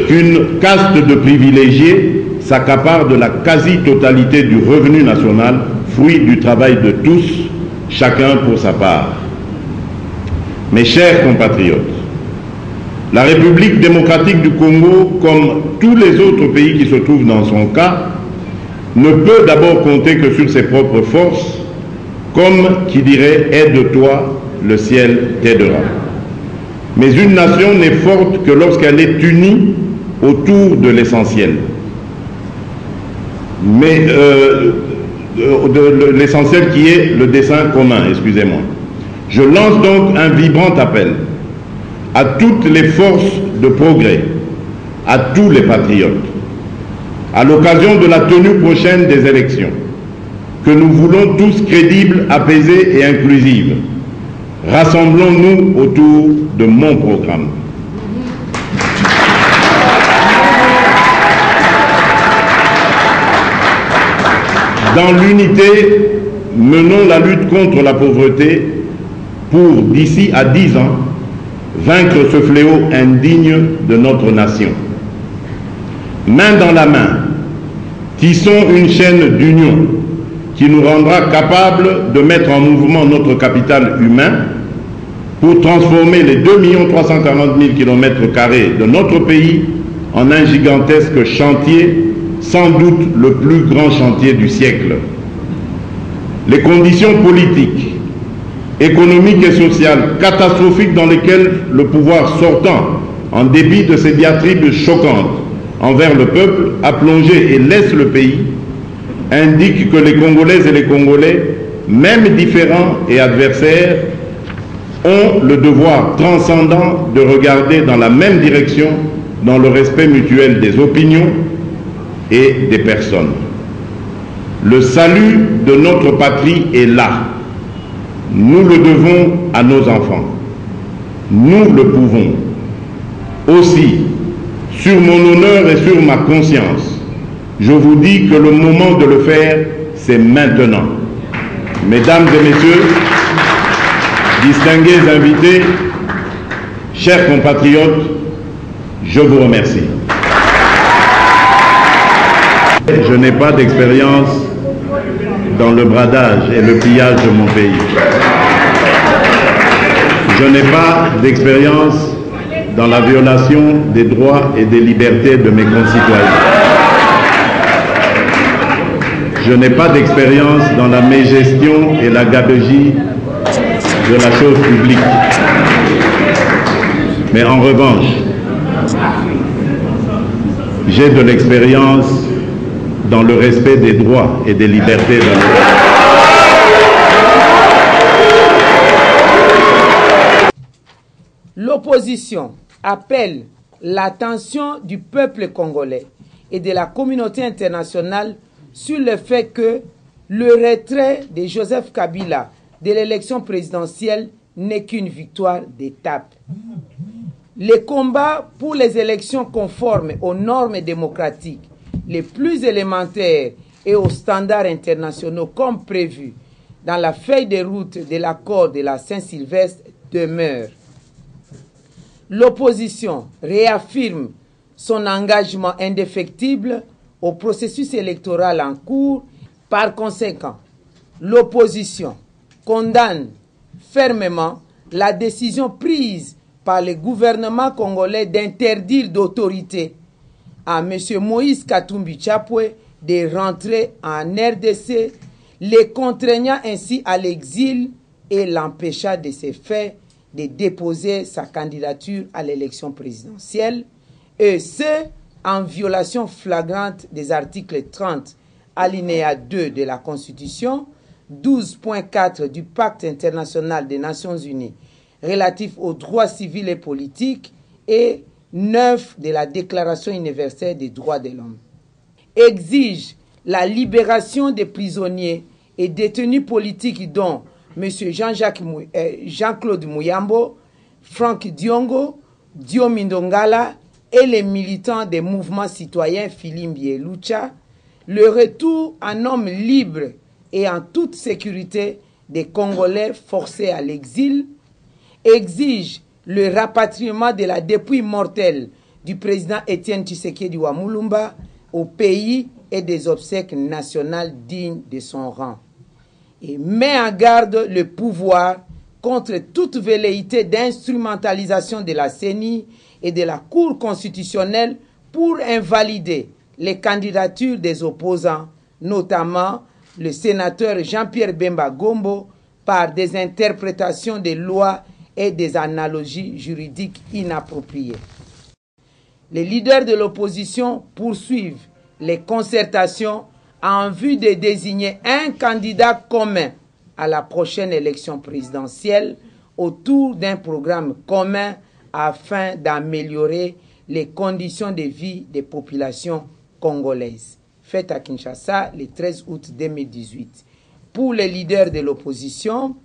qu'une caste de privilégiés s'accapare de la quasi-totalité du revenu national, fruit du travail de tous, chacun pour sa part. Mes chers compatriotes, la République démocratique du Congo, comme tous les autres pays qui se trouvent dans son cas, ne peut d'abord compter que sur ses propres forces, comme qui dirait « aide-toi, le ciel t'aidera ». Mais une nation n'est forte que lorsqu'elle est unie autour de l'essentiel. Mais l'essentiel qui est le dessein commun, excusez-moi. Je lance donc un vibrant appel à toutes les forces de progrès, à tous les patriotes, à l'occasion de la tenue prochaine des élections, que nous voulons tous crédibles, apaisées et inclusives. Rassemblons-nous autour de mon programme. Dans l'unité, menons la lutte contre la pauvreté pour, d'ici à 10 ans, vaincre ce fléau indigne de notre nation. Main dans la main, tissons une chaîne d'union qui nous rendra capables de mettre en mouvement notre capital humain pour transformer les 2 340 000 km² de notre pays en un gigantesque chantier, sans doute le plus grand chantier du siècle. Les conditions politiques, économiques et sociales catastrophiques dans lesquelles le pouvoir sortant, en dépit de ses diatribes choquantes envers le peuple, a plongé et laisse le pays, indiquent que les Congolaises et les Congolais, même différents et adversaires, ont le devoir transcendant de regarder dans la même direction, dans le respect mutuel des opinions et des personnes. Le salut de notre patrie est là. Nous le devons à nos enfants. Nous le pouvons. Aussi, sur mon honneur et sur ma conscience, je vous dis que le moment de le faire, c'est maintenant. Mesdames et messieurs, distingués invités, chers compatriotes, je vous remercie. Je n'ai pas d'expérience dans le bradage et le pillage de mon pays. Je n'ai pas d'expérience dans la violation des droits et des libertés de mes concitoyens. Je n'ai pas d'expérience dans la mégestion et la gabegie de la chose publique. Mais en revanche, j'ai de l'expérience dans le respect des droits et des libertés de notre pays. L'opposition appelle l'attention du peuple congolais et de la communauté internationale sur le fait que le retrait de Joseph Kabila de l'élection présidentielle n'est qu'une victoire d'étape. Les combats pour les élections conformes aux normes démocratiques les plus élémentaires et aux standards internationaux comme prévu dans la feuille de route de l'accord de la Saint-Sylvestre demeurent. L'opposition réaffirme son engagement indéfectible au processus électoral en cours. Par conséquent, l'opposition condamne fermement la décision prise par le gouvernement congolais d'interdire d'autorité à M. Moïse Katumbi Chapwe de rentrer en RDC, les contraignant ainsi à l'exil et l'empêchant de se faire de déposer sa candidature à l'élection présidentielle, et ce, en violation flagrante des articles 30, alinéa 2 de la Constitution, 12.4 du Pacte international des Nations unies relatif aux droits civils et politiques et 9 de la Déclaration universelle des droits de l'homme. Exige la libération des prisonniers et détenus politiques dont M. Jean-Claude Mouyambo, Franck Diongo, Diomi Ndongala et les militants des mouvements citoyens Filimbi et Lucha, le retour en homme libre et en toute sécurité des Congolais forcés à l'exil, exige le rapatriement de la dépouille mortelle du président Étienne Tshisekedi Wamulumba au pays et des obsèques nationales dignes de son rang. Et met en garde le pouvoir contre toute velléité d'instrumentalisation de la CENI et de la Cour constitutionnelle pour invalider les candidatures des opposants, notamment le sénateur Jean-Pierre Bemba Gombo, par des interprétations des lois et des analogies juridiques inappropriées. Les leaders de l'opposition poursuivent les concertations en vue de désigner un candidat commun à la prochaine élection présidentielle autour d'un programme commun afin d'améliorer les conditions de vie des populations congolaises. Fait à Kinshasa le 13 août 2018. Pour les leaders de l'opposition,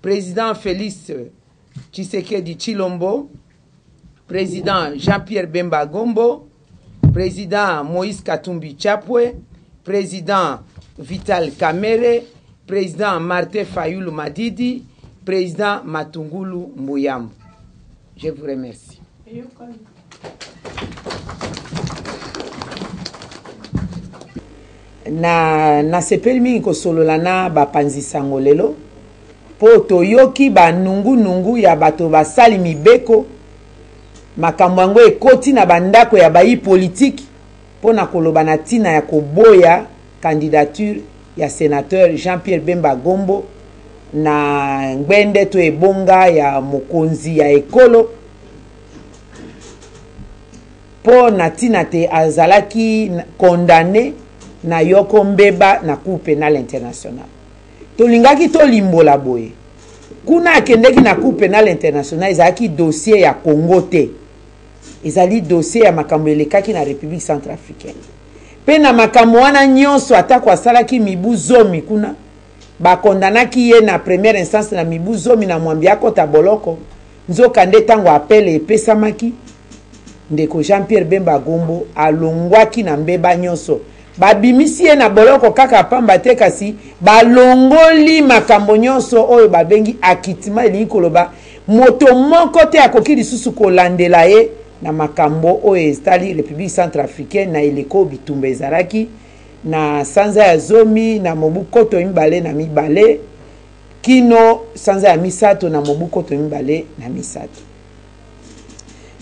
président Félix Tshisekedi Tshilombo, président Jean-Pierre Bemba Gombo, président Moïse Katumbi Chapwe, président Vital Kamerhe, président Martin Fayulu Madidi, président Matungulu Mbuyambo. Je vous remercie. Na sepeli mingi kosolola na bapanzisango lelo po toyoki banungu ya bato basali mibeko makambo yango ekoti na bandako ya bayi politique po na koloba na tina ya koboya candidature ya sénateur Jean-Pierre Bemba Gombo na ngbende to ebonga ya mokonzi ya ekolo po na tina te azalaki condamné na yoko mbeba na Cour pénale internationale. Tolingaki to limbola boye. Kuna akendeki na Cour pénale internationale ezalaki dossier ya Congo te. Ezali dossier ya makambo elekaki na République centrafricaine. Pe na makambo wana nyonso atako asalaki mibu zomi kuna bakondanaki ye na première instance na mibu zomi na mwambi akota boloko. Nzoka nde tango appel epesamaki ndeko Jean-Pierre Bemba Gombo alongwaki na mbeba nyonso. Babimisi ye na boloko kaka pamba te kasi balongoli makambo nyonso oyo babengi akitima elingi koloba moto moko te akoki lisusu kolandela ye na makambo oyo estali République centrafricaine na eleko bitumba ezalaki na sanza ya zomi na mobu koto mibale na mibale kino sanza ya misato na mobu koto mibale na misato.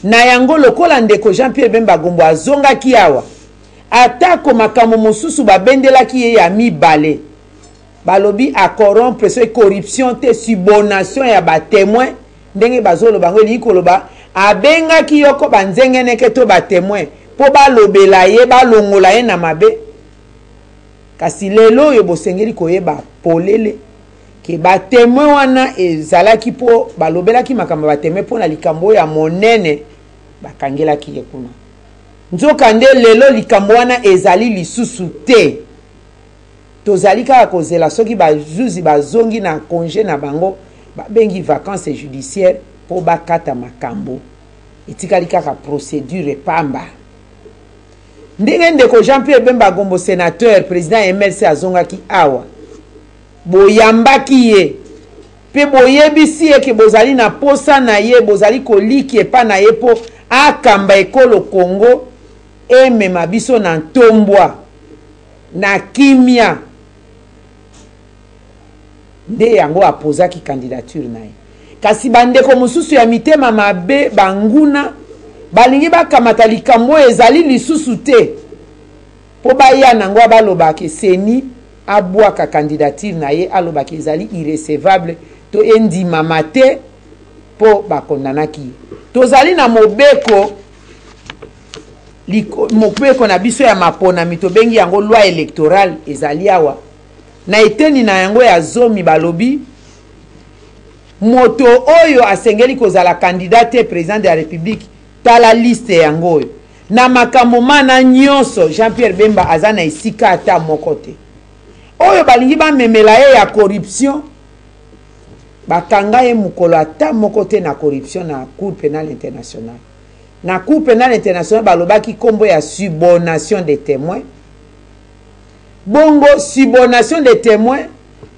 Na yango lokola ndeko Jean-Pierre Bemba Gombo azongaki awa atako makambo mosusu babendelaki ye ya mibale balobi a corrompre so corruption te subornation ya ba témoin ndenge bazolo bango li koloba abengaki yoko banzengeneke to ba témoin po balobela ye balongola ye na mabe kasi lelo yo bosengeli koyeba polele ke ba témoin wana ezalaki po balobelaki makambo ba témoin po na likambo ya monene bakangelaki ye kuna. Nzoka nde lelo likambo wana ezali lisusu te tozali kaka kozela soki bajuzi bazongi na congé na bango babengi vacances judiciaires po bakata makambo etikali kaka procédure pamba ndenge ndeko Jean-Pierre Bemba Gombo sénateur président MLC azongaki awa boyambaki ye pe boyebisi ye ke bozali na posa na ye bozali koliki epa na ye po akamba ekolo Congo emema biso na ntombwa na kimia nde yango apozaki candidature na ye kasi bandeko mosusu ya mitema mabe banguna balingi bakamata likambo ezali lisusu te po baya nango balobaki seni abwaka candidature na ye alobaki ezali irrecevable to endima mate po bakondanaki tozali na mobeko na biso ya maponami tobengi yango loi électorale ezali awa na eteni na yango ya zomi balobi moto oyo asengeli kozala candidate président de la république tala liste yango oyo na makambo mana nyonso Jean-Pierre Bemba aza na esika ata moko te oyo balingi bamemela ye ya corruption bakanga ye mukolo ata moko te na corruption na cour pénale internationale na cour pénale internationale balobaki kombo ya subornation des témoins bongo subornation des témoins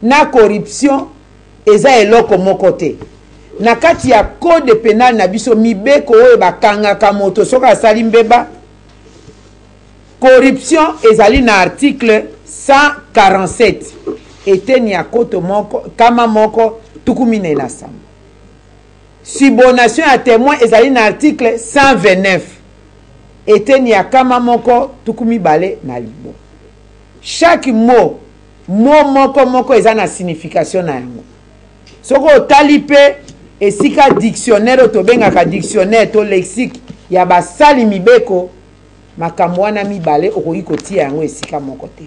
na corruption eza eloko moko te na kati ya code pénal na biso mibeko oyo bakangaka moto soki asali mbeba corruption ezali na article 147 eteni ya koto moko kama moko tukumine na samba subornation ya témoin ezali na article 129 eteni ya kama moko tukumi bale na libo chaque mot moko eza na signification na yango soko otali pe esika dictionnaire tobengaka dictionnaire to lexique ya basali mibeko makambo wana mibale okoki kotia yango esika moko te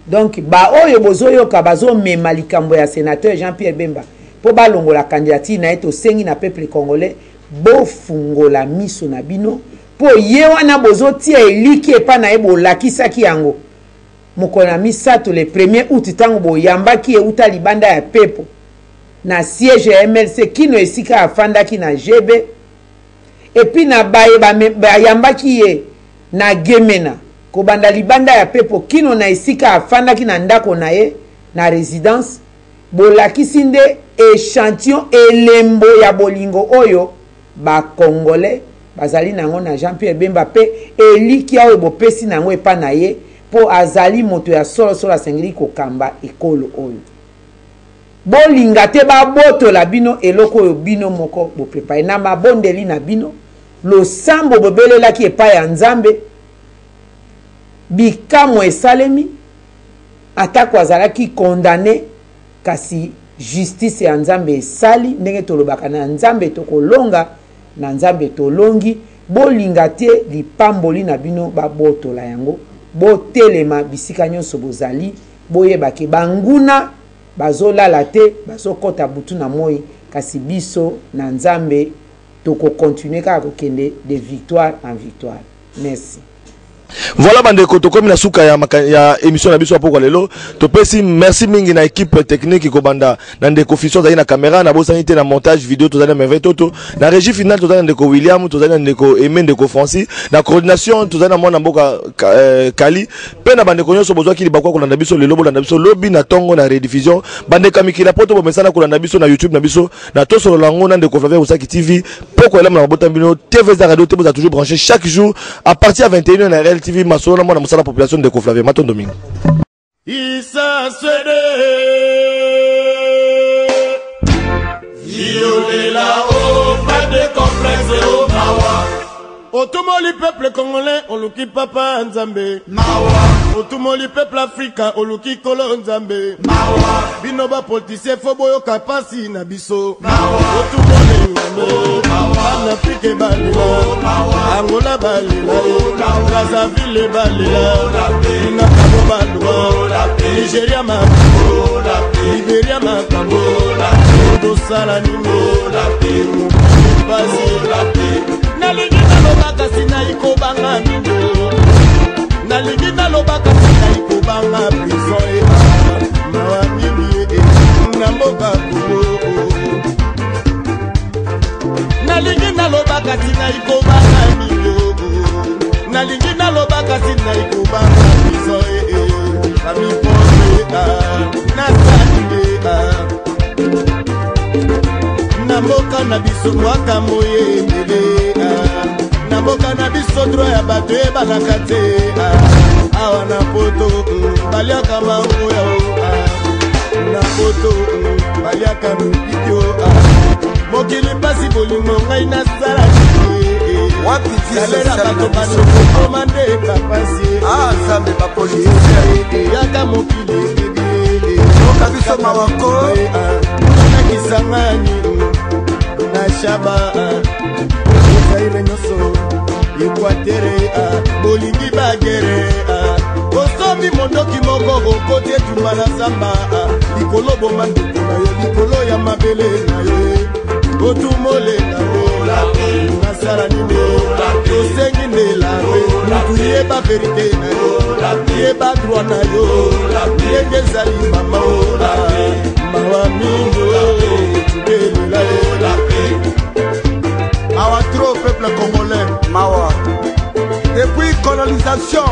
donc ba oyo bozoyoka bazomema likambo ya sénateur Jean-Pierre Bemba po balongola candidature na ye tosengi na peuple congolais bofungola miso na bino po ye wana bozotia eliki epa na ye bolakisaki yango mokolo na misato le 1er août tango boyambaki euta libanda ya pepo na siège ya MLC kino esika afandaki na GB epi na baye bayambaki ye na Gemena kobanda libanda ya pepo kino na esika afandaki na ndako na ye na résidence bolakisi nde échantillon elembo ya bolingo oyo ba congolais bazali nango na Jean-Pierre Bemba pe eliki oyo bopesi nango epa na ye po azali moto ya solo asengeli kokamba ekolo oyo bolinga te babotola bino eloko oyo bino moko boprepare na mabondeli na bino losambo bobelelaki epai ya Nzambe bikamo esalemi atako azalaki condamné kasi justice ya Nzambe esali ndenge tolobaka na Nzambe tokolonga na Nzambe tolongi bolinga te lipamboli na bino babotola yango botelema bisika nyonso bozali boyebaki banguna bazolala te bazokota butu na moi kasi biso na Nzambe tokokontinue kaka kokende de victoire en victoire. Merci. Voilà bandeko tokomi na suka ya émission na biso poko lelo topesi merci mingi na équipe technique kobanda na ndeko Fisson zali na caméra na bosani te na montage vidéo tozali na merveille toto na régie finale tozali na ndeko William tozali na ndeko Aimé ndeko Francis na coordination tozali na mwana mboka Kali pe na bandeko nyonso bozwaki libakwa kolanda biso lelo bolanda biso lobi na tongo na rediffusion bandeka mikila poto bomesana kolanda biso na YouTube na biso na tosolo lango na ndeko Flavien Usaki TV poko elama na botambino TV za radio te boza toujours branché chaque jour à partir à 21h na RL TV masolo na mwana musala population de Flavien Maton Domingue. Isa Swede Violé là-haut, pas de complexe au Mawa. Otumoli peuple congolais, oluki papa Nzambe Mawa. Otumoli peuple africain, oluki kolo Nzambe Mawa. Binoba politicien foboyo kapasi na biso Mawa. Otumoli Nzambe Mawa. Afrique balila Angola balila Brazzaville balila Nakabo balwa Nigeria makabo Liberia makabo Dosala nimo Basi Nalingi nalobaka sina ikobanga mino nalingi nalobaka tina ikobanga prison mawa mingi na mboka Kongo nalingi nalobaka tina ikobanga mingi nalingi nalobaka tina ikobanga prison bamiponze nasalinge na mboka na biso mwaka moyebele na mboka na biso droit ya bato ebalaka te awa na poto baliaka mango yao na poto baliaka mipikio mokili mpasi bolingo ngai nasala salera bato banokokoma nde kapasi zambe bapolisie yaka mokili oka biso mawako nakisangani na shaba ozaire nyonso ekwatere bolingi bagere osomi mondoki moko okoti etuma na zamba likolo boma ndeko na yo likolo ya mabele na yo otumole na yo nasala nini tosengi ndelawe mutu yeba verite na yo yeba droit na yo ndenge ezali mama mawa mingi tubelela awa trop peuple congolais mawa depuis colonisation